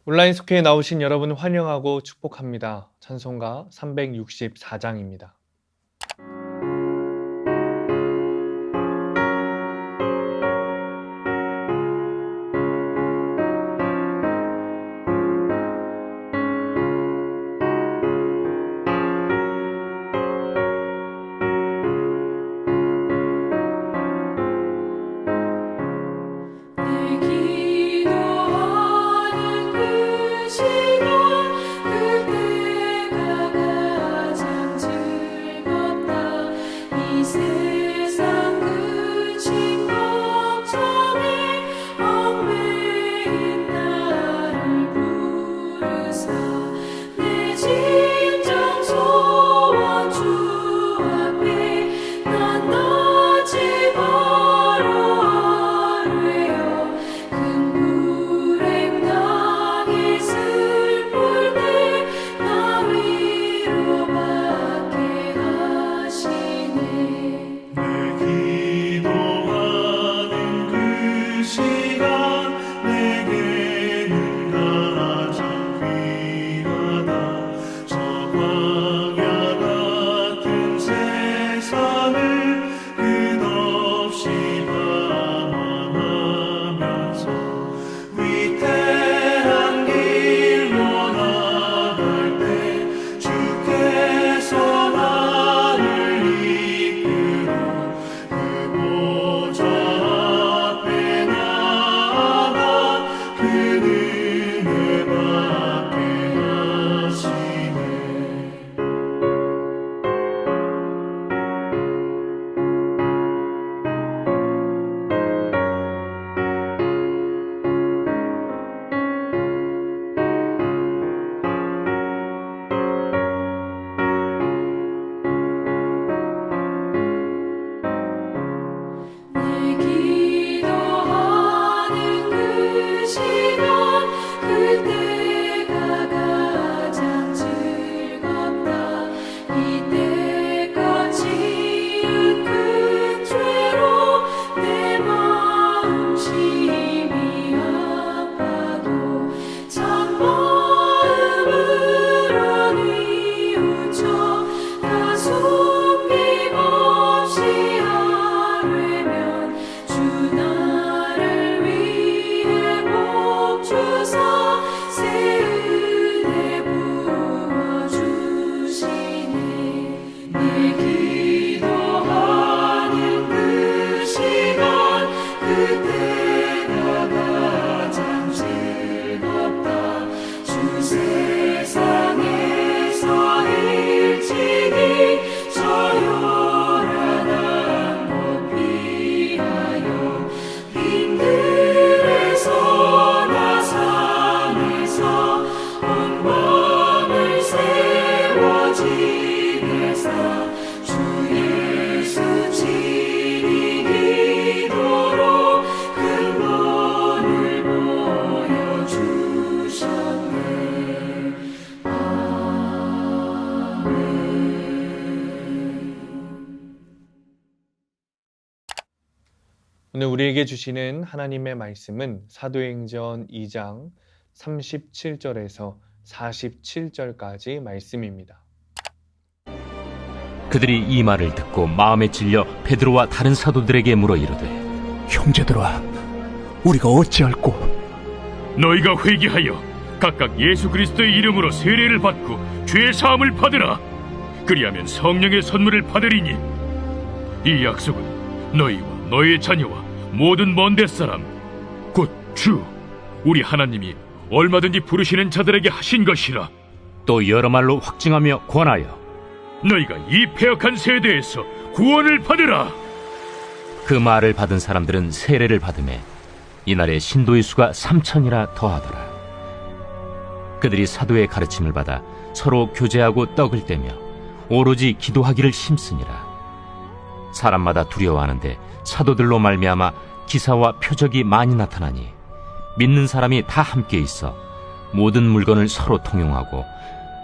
온라인 속회에 나오신 여러분 환영하고 축복합니다. 찬송가 364장입니다. 오늘 우리에게 주시는 하나님의 말씀은 사도행전 2장 37절에서 47절까지 말씀입니다. 그들이 이 말을 듣고 마음에 찔려 베드로와 다른 사도들에게 물어 이르되, 형제들아, 우리가 어찌할꼬? 너희가 회개하여 각각 예수 그리스도의 이름으로 세례를 받고 죄의 사함을 받으라. 그리하면 성령의 선물을 받으리니 이 약속은 너희와 너희의 자녀와 모든 먼 데사람 곧 주 우리 하나님이 얼마든지 부르시는 자들에게 하신 것이라. 또 여러 말로 확증하며 권하여 너희가 이 패역한 세대에서 구원을 받으라. 그 말을 받은 사람들은 세례를 받으매 이날에 신도의 수가 3,000이나 더하더라. 그들이 사도의 가르침을 받아 서로 교제하고 떡을 떼며 오로지 기도하기를 힘쓰니라. 사람마다 두려워하는데 사도들로 말미암아 기사와 표적이 많이 나타나니 믿는 사람이 다 함께 있어 모든 물건을 서로 통용하고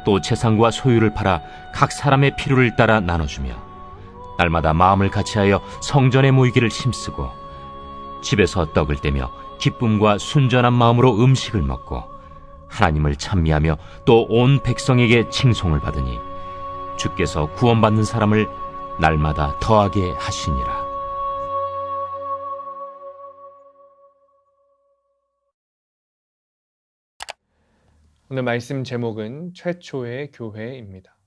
또 재산과 소유를 팔아 각 사람의 필요를 따라 나눠주며 날마다 마음을 같이하여 성전에 모이기를 힘쓰고 집에서 떡을 떼며 기쁨과 순전한 마음으로 음식을 먹고 하나님을 찬미하며 또 온 백성에게 칭송을 받으니 주께서 구원받는 사람을 날마다 더하게 하시니라. 오늘 말씀 제목은 최초의 교회입니다.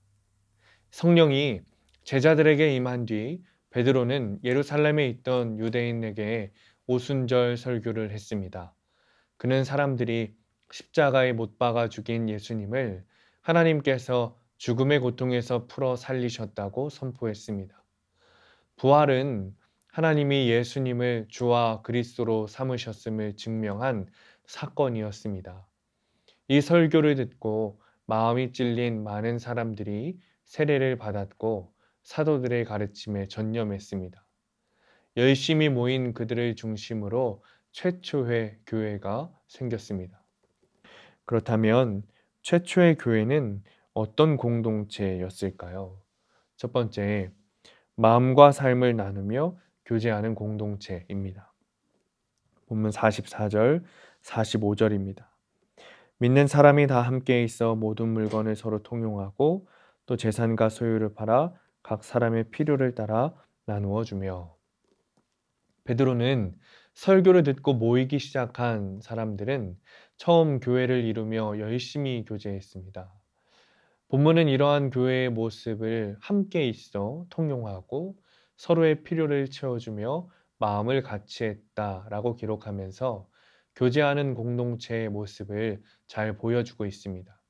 성령이 제자들에게 임한 뒤 베드로는 예루살렘에 있던 유대인에게 오순절 설교를 했습니다. 그는 사람들이 십자가에 못 박아 죽인 예수님을 하나님께서 죽음의 고통에서 풀어 살리셨다고 선포했습니다. 부활은 하나님이 예수님을 주와 그리스도로 삼으셨음을 증명한 사건이었습니다. 이 설교를 듣고 마음이 찔린 많은 사람들이 세례를 받았고 사도들의 가르침에 전념했습니다. 열심히 모인 그들을 중심으로 최초의 교회가 생겼습니다. 그렇다면 최초의 교회는 어떤 공동체였을까요? 첫 번째, 마음과 삶을 나누며 교제하는 공동체입니다. 본문 44절, 45절입니다. 믿는 사람이 다 함께 있어 모든 물건을 서로 통용하고 또 재산과 소유를 팔아 각 사람의 필요를 따라 나누어 주며. 베드로는 설교를 듣고 모이기 시작한 사람들은 처음 교회를 이루며 열심히 교제했습니다. 본문은 이러한 교회의 모습을 함께 있어 통용하고 서로의 필요를 채워주며 마음을 같이 했다라고 기록하면서 교제하는 공동체의 모습을 잘 보여주고 있습니다.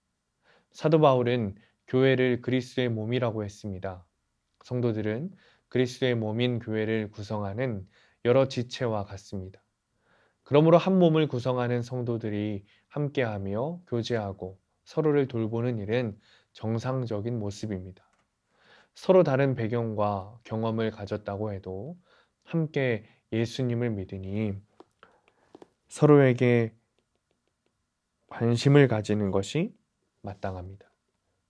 사도 바울은 교회를 그리스도의 몸이라고 했습니다. 성도들은 그리스도의 몸인 교회를 구성하는 여러 지체와 같습니다. 그러므로 한 몸을 구성하는 성도들이 함께하며 교제하고 서로를 돌보는 일은 정상적인 모습입니다. 서로 다른 배경과 경험을 가졌다고 해도 함께 예수님을 믿으니 서로에게 관심을 가지는 것이 마땅합니다.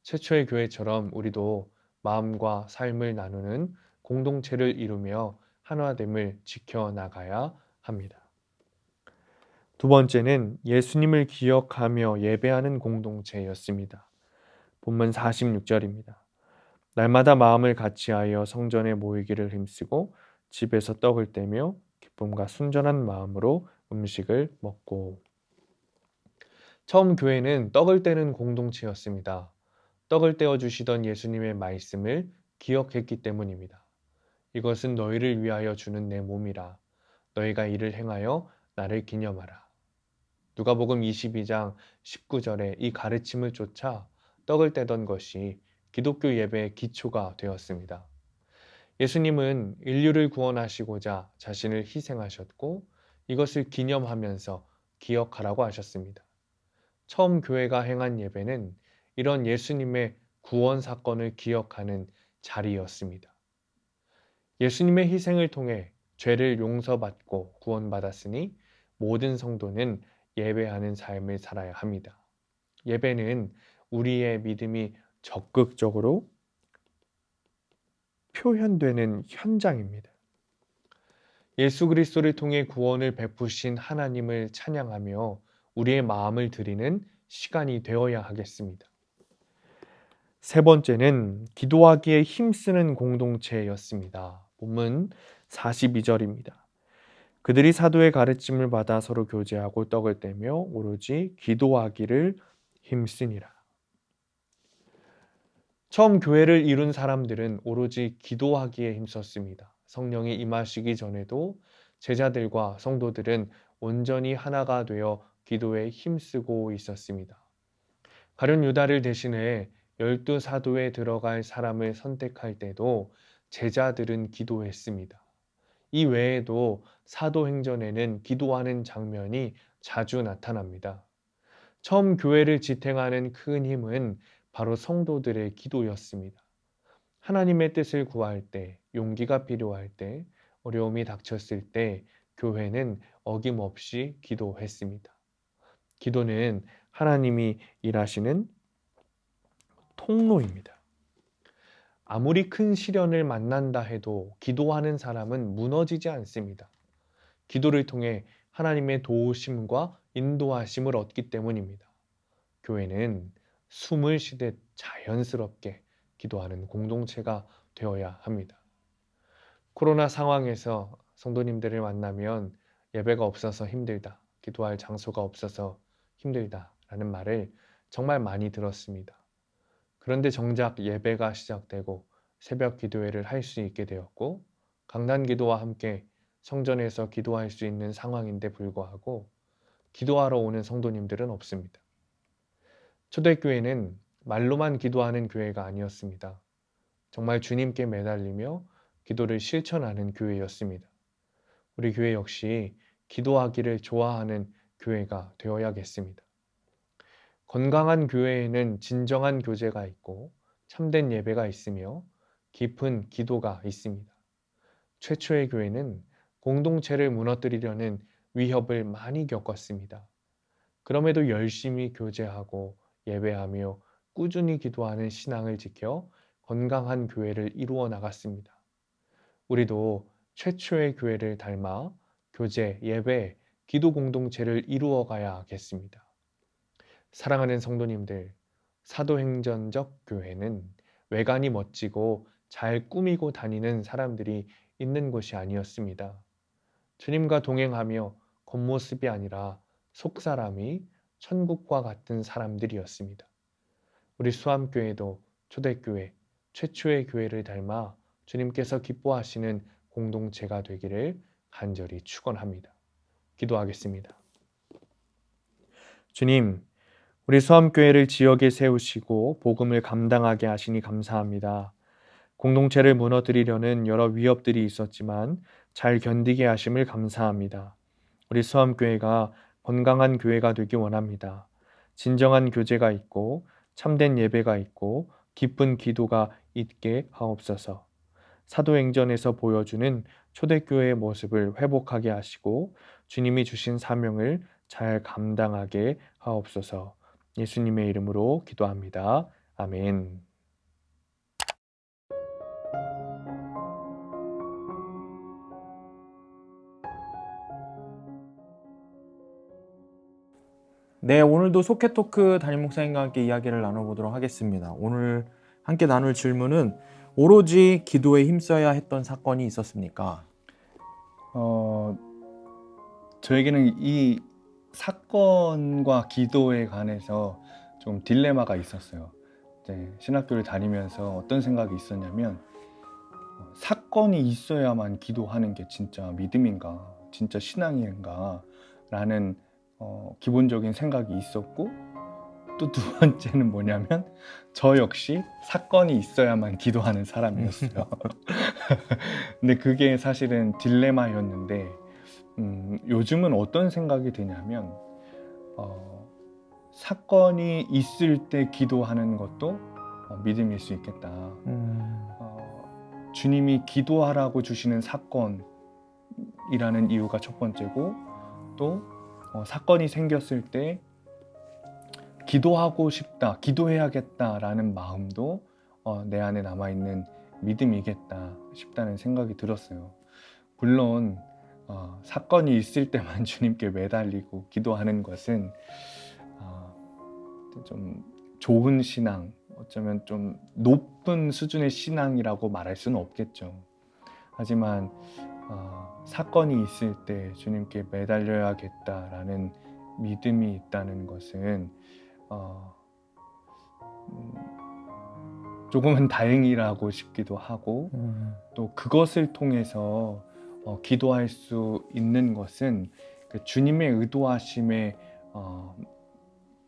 최초의 교회처럼 우리도 마음과 삶을 나누는 공동체를 이루며 하나됨을 지켜나가야 합니다. 두 번째는 예수님을 기억하며 예배하는 공동체였습니다. 본문 46절입니다. 날마다 마음을 같이하여 성전에 모이기를 힘쓰고 집에서 떡을 떼며 기쁨과 순전한 마음으로 음식을 먹고. 처음 교회는 떡을 떼는 공동체였습니다. 떡을 떼어 주시던 예수님의 말씀을 기억했기 때문입니다. 이것은 너희를 위하여 주는 내 몸이라. 너희가 이를 행하여 나를 기념하라. 누가복음 22장 19절에 이 가르침을 쫓아 떡을 떼던 것이 기독교 예배의 기초가 되었습니다. 예수님은 인류를 구원하시고자 자신을 희생하셨고 이것을 기념하면서 기억하라고 하셨습니다. 처음 교회가 행한 예배는 이런 예수님의 구원 사건을 기억하는 자리였습니다. 예수님의 희생을 통해 죄를 용서받고 구원받았으니 모든 성도는 예배하는 삶을 살아야 합니다. 예배는 우리의 믿음이 적극적으로 표현되는 현장입니다. 예수 그리스도를 통해 구원을 베푸신 하나님을 찬양하며 우리의 마음을 드리는 시간이 되어야 하겠습니다. 세 번째는 기도하기에 힘쓰는 공동체였습니다. 본문 42절입니다. 그들이 사도의 가르침을 받아 서로 교제하고 떡을 떼며 오로지 기도하기를 힘쓰니라. 처음 교회를 이룬 사람들은 오로지 기도하기에 힘썼습니다. 성령이 임하시기 전에도 제자들과 성도들은 온전히 하나가 되어 기도에 힘쓰고 있었습니다. 가룟 유다를 대신해 12 사도에 들어갈 사람을 선택할 때도 제자들은 기도했습니다. 이 외에도 사도행전에는 기도하는 장면이 자주 나타납니다. 처음 교회를 지탱하는 큰 힘은 바로 성도들의 기도였습니다. 하나님의 뜻을 구할 때, 용기가 필요할 때, 어려움이 닥쳤을 때 교회는 어김없이 기도했습니다. 기도는 하나님이 일하시는 통로입니다. 아무리 큰 시련을 만난다 해도 기도하는 사람은 무너지지 않습니다. 기도를 통해 하나님의 도우심과 인도하심을 얻기 때문입니다. 교회는 숨을 쉬듯 자연스럽게 기도하는 공동체가 되어야 합니다. 코로나 상황에서 성도님들을 만나면 예배가 없어서 힘들다, 기도할 장소가 없어서 힘들다라는 말을 정말 많이 들었습니다. 그런데 정작 예배가 시작되고 새벽 기도회를 할 수 있게 되었고 강단 기도와 함께 성전에서 기도할 수 있는 상황인데 불구하고 기도하러 오는 성도님들은 없습니다. 초대교회는 말로만 기도하는 교회가 아니었습니다. 정말 주님께 매달리며 기도를 실천하는 교회였습니다. 우리 교회 역시 기도하기를 좋아하는 교회가 되어야겠습니다. 건강한 교회에는 진정한 교제가 있고 참된 예배가 있으며 깊은 기도가 있습니다. 최초의 교회는 공동체를 무너뜨리려는 위협을 많이 겪었습니다. 그럼에도 열심히 교제하고 예배하며 꾸준히 기도하는 신앙을 지켜 건강한 교회를 이루어 나갔습니다. 우리도 최초의 교회를 닮아 교제, 예배, 기도 공동체를 이루어 가야겠습니다. 사랑하는 성도님들, 사도행전적 교회는 외관이 멋지고 잘 꾸미고 다니는 사람들이 있는 곳이 아니었습니다. 주님과 동행하며 겉모습이 아니라 속사람이 천국과 같은 사람들이었습니다. 우리 수암교회도 초대교회, 최초의 교회를 닮아 주님께서 기뻐하시는 공동체가 되기를 간절히 축원합니다. 기도하겠습니다. 주님, 우리 수암교회를 지역에 세우시고 복음을 감당하게 하시니 감사합니다. 공동체를 무너뜨리려는 여러 위협들이 있었지만 잘 견디게 하심을 감사합니다. 우리 수암교회가 건강한 교회가 되기 원합니다. 진정한 교제가 있고 참된 예배가 있고 기쁜 기도가 있게 하옵소서. 사도행전에서 보여주는 초대교회의 모습을 회복하게 하시고 주님이 주신 사명을 잘 감당하게 하옵소서. 예수님의 이름으로 기도합니다. 아멘. 네, 오늘도 소켓토크 담임 목사님과 함께 이야기를 나눠보도록 하겠습니다. 오늘 함께 나눌 질문은 오로지 기도에 힘써야 했던 사건이 있었습니까? 저에게는 이 사건과 기도에 관해서 좀 딜레마가 있었어요. 이제 신학교를 다니면서 어떤 생각이 있었냐면 사건이 있어야만 기도하는 게 진짜 믿음인가, 진짜 신앙인가 라는 기본적인 생각이 있었고, 또 두 번째는 뭐냐면 저 역시 사건이 있어야만 기도하는 사람이었어요. 근데 그게 사실은 딜레마였는데 요즘은 어떤 생각이 드냐면 사건이 있을 때 기도하는 것도 믿음일 수 있겠다. 주님이 기도하라고 주시는 사건이라는 이유가 첫 번째고, 또 사건이 생겼을 때 기도하고 싶다, 기도해야겠다라는 마음도 내 안에 남아있는 믿음이겠다 싶다는 생각이 들었어요. 물론 사건이 있을 때만 주님께 매달리고 기도하는 것은 좀 좋은 신앙, 어쩌면 좀 높은 수준의 신앙이라고 말할 수는 없겠죠. 하지만 사건이 있을 때 주님께 매달려야겠다라는 믿음이 있다는 것은 조금은 다행이라고 싶기도 하고, 또 그것을 통해서 기도할 수 있는 것은 그 주님의 의도하심에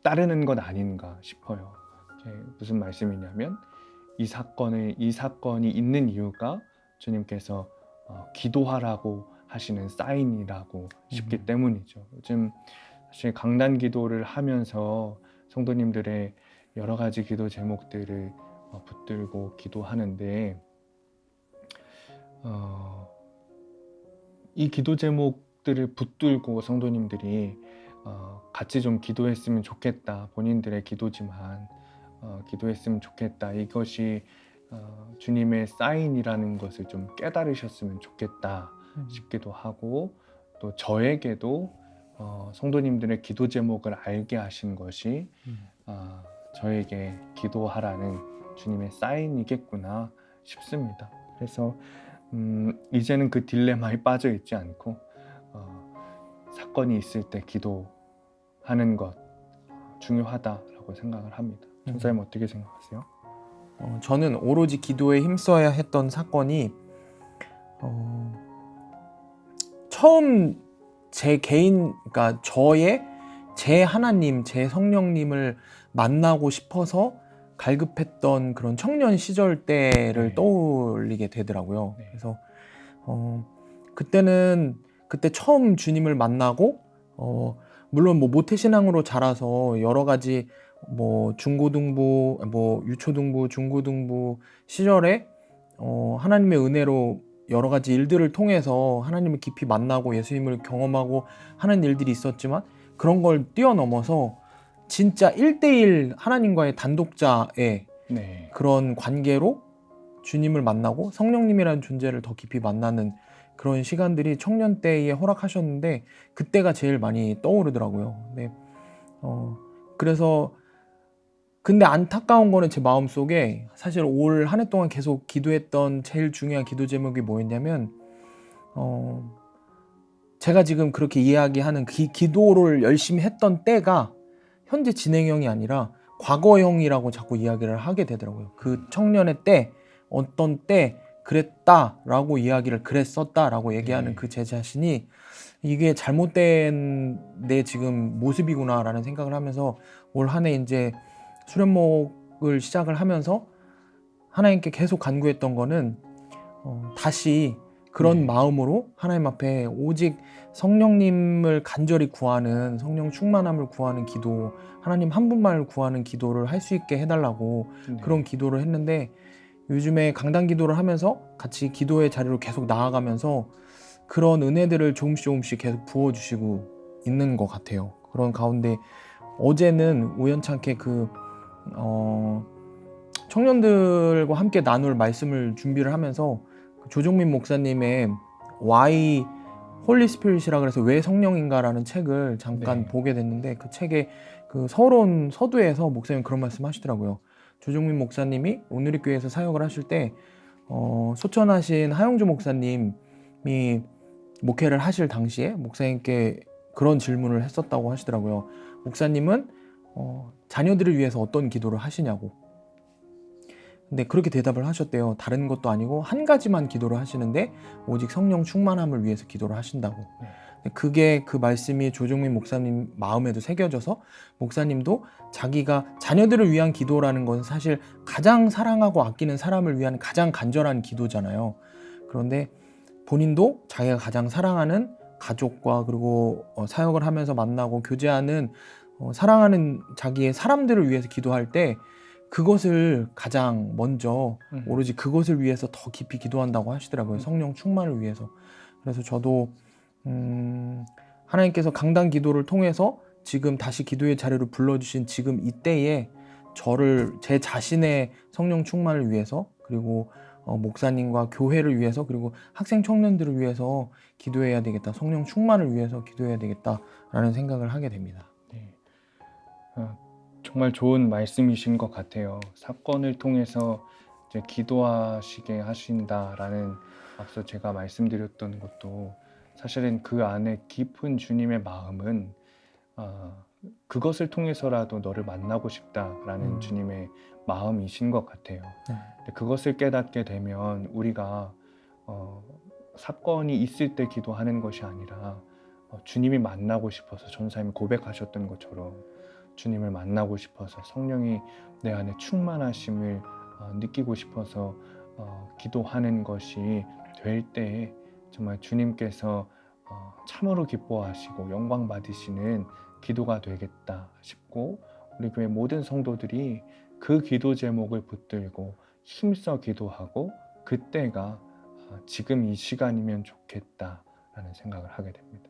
따르는 것 아닌가 싶어요. 무슨 말씀이냐면 이 사건이 있는 이유가 주님께서 기도하라고 하시는 사인이라고 싶기 때문이죠. 요즘 사실 강단 기도를 하면서 성도님들의 여러 가지 기도 제목들을 붙들고 기도하는데, 이 기도 제목들을 붙들고 성도님들이 같이 좀 기도했으면 좋겠다, 본인들의 기도지만 기도했으면 좋겠다, 이것이 주님의 사인이라는 것을 좀 깨달으셨으면 좋겠다 싶기도 하고, 또 저에게도 성도님들의 기도 제목을 알게 하신 것이 저에게 기도하라는 주님의 사인이겠구나 싶습니다. 그래서 이제는 그 딜레마에 빠져 있지 않고 사건이 있을 때 기도하는 것 중요하다라고 생각을 합니다. 전사님 어떻게 생각하세요? 저는 오로지 기도에 힘써야 했던 사건이 처음 제 개인, 그러니까 제 하나님, 제 성령님을 만나고 싶어서 갈급했던 그런 청년 시절 때를 네. 떠올리게 되더라고요. 네. 그래서 그때 처음 주님을 만나고 물론 뭐 모태신앙으로 자라서 여러 가지 뭐 중고등부, 뭐 유초등부, 중고등부 시절에 하나님의 은혜로 여러 가지 일들을 통해서 하나님을 깊이 만나고 예수님을 경험하고 하는 일들이 있었지만 그런 걸 뛰어넘어서 진짜 1대1 하나님과의 단독자의 네. 그런 관계로 주님을 만나고 성령님이라는 존재를 더 깊이 만나는 그런 시간들이 청년 때에 허락하셨는데 그때가 제일 많이 떠오르더라고요. 네. 그래서 근데 안타까운 거는 제 마음속에 사실 올 한 해 동안 계속 기도했던 제일 중요한 기도 제목이 뭐였냐면 제가 지금 그렇게 이야기하는 기도를 열심히 했던 때가 현재 진행형이 아니라 과거형이라고 자꾸 이야기를 하게 되더라고요. 그 청년의 때, 어떤 때 그랬다라고 이야기를 그랬었다라고 얘기하는 네. 그 제 자신이 이게 잘못된 내 지금 모습이구나라는 생각을 하면서 올 한 해 이제 수련목을 시작을 하면서 하나님께 계속 간구했던 거는 다시 그런 네. 마음으로 하나님 앞에 오직 성령님을 간절히 구하는 성령 충만함을 구하는 기도, 하나님 한 분만을 구하는 기도를 할 수 있게 해달라고 네. 그런 기도를 했는데 요즘에 강단 기도를 하면서 같이 기도의 자리로 계속 나아가면서 그런 은혜들을 조금씩 계속 부어주시고 있는 것 같아요. 그런 가운데 어제는 우연찮게 청년들과 함께 나눌 말씀을 준비를 하면서 조종민 목사님의 Why Holy Spirit이라 그래서 왜 성령인가라는 책을 잠깐 네. 보게 됐는데 그 책의 그 서론 서두에서 목사님 그런 말씀 하시더라고요. 조종민 목사님이 오늘의 교회에서 사역을 하실 때 소천하신 하영주 목사님이 목회를 하실 당시에 목사님께 그런 질문을 했었다고 하시더라고요. 목사님은 자녀들을 위해서 어떤 기도를 하시냐고. 근데 그렇게 대답을 하셨대요. 다른 것도 아니고 한 가지만 기도를 하시는데 오직 성령 충만함을 위해서 기도를 하신다고. 네. 근데 그게 그 말씀이 조종민 목사님 마음에도 새겨져서 목사님도 자기가 자녀들을 위한 기도라는 것은 사실 가장 사랑하고 아끼는 사람을 위한 가장 간절한 기도잖아요. 그런데 본인도 자기가 가장 사랑하는 가족과 그리고 사역을 하면서 만나고 교제하는 사랑하는 자기의 사람들을 위해서 기도할 때 그것을 가장 먼저 오로지 그것을 위해서 더 깊이 기도한다고 하시더라고요. 성령 충만을 위해서. 그래서 저도 하나님께서 강단 기도를 통해서 지금 다시 기도의 자리로 불러주신 지금 이때에 저를 제 자신의 성령 충만을 위해서 그리고 목사님과 교회를 위해서 그리고 학생 청년들을 위해서 기도해야 되겠다. 성령 충만을 위해서 기도해야 되겠다라는 생각을 하게 됩니다. 네. 정말 좋은 말씀이신 것 같아요. 사건을 통해서 이제 기도하시게 하신다라는 앞서 제가 말씀드렸던 것도 사실은 그 안에 깊은 주님의 마음은 그것을 통해서라도 너를 만나고 싶다라는 주님의 마음이신 것 같아요. 근데 그것을 깨닫게 되면 우리가 사건이 있을 때 기도하는 것이 아니라 주님이 만나고 싶어서 전사님이 고백하셨던 것처럼 주님을 만나고 싶어서 성령이 내 안에 충만하심을 느끼고 싶어서 기도하는 것이 될 때에 정말 주님께서 참으로 기뻐하시고 영광 받으시는 기도가 되겠다 싶고 우리 교회 모든 성도들이 그 기도 제목을 붙들고 힘써 기도하고 그때가 지금 이 시간이면 좋겠다라는 생각을 하게 됩니다.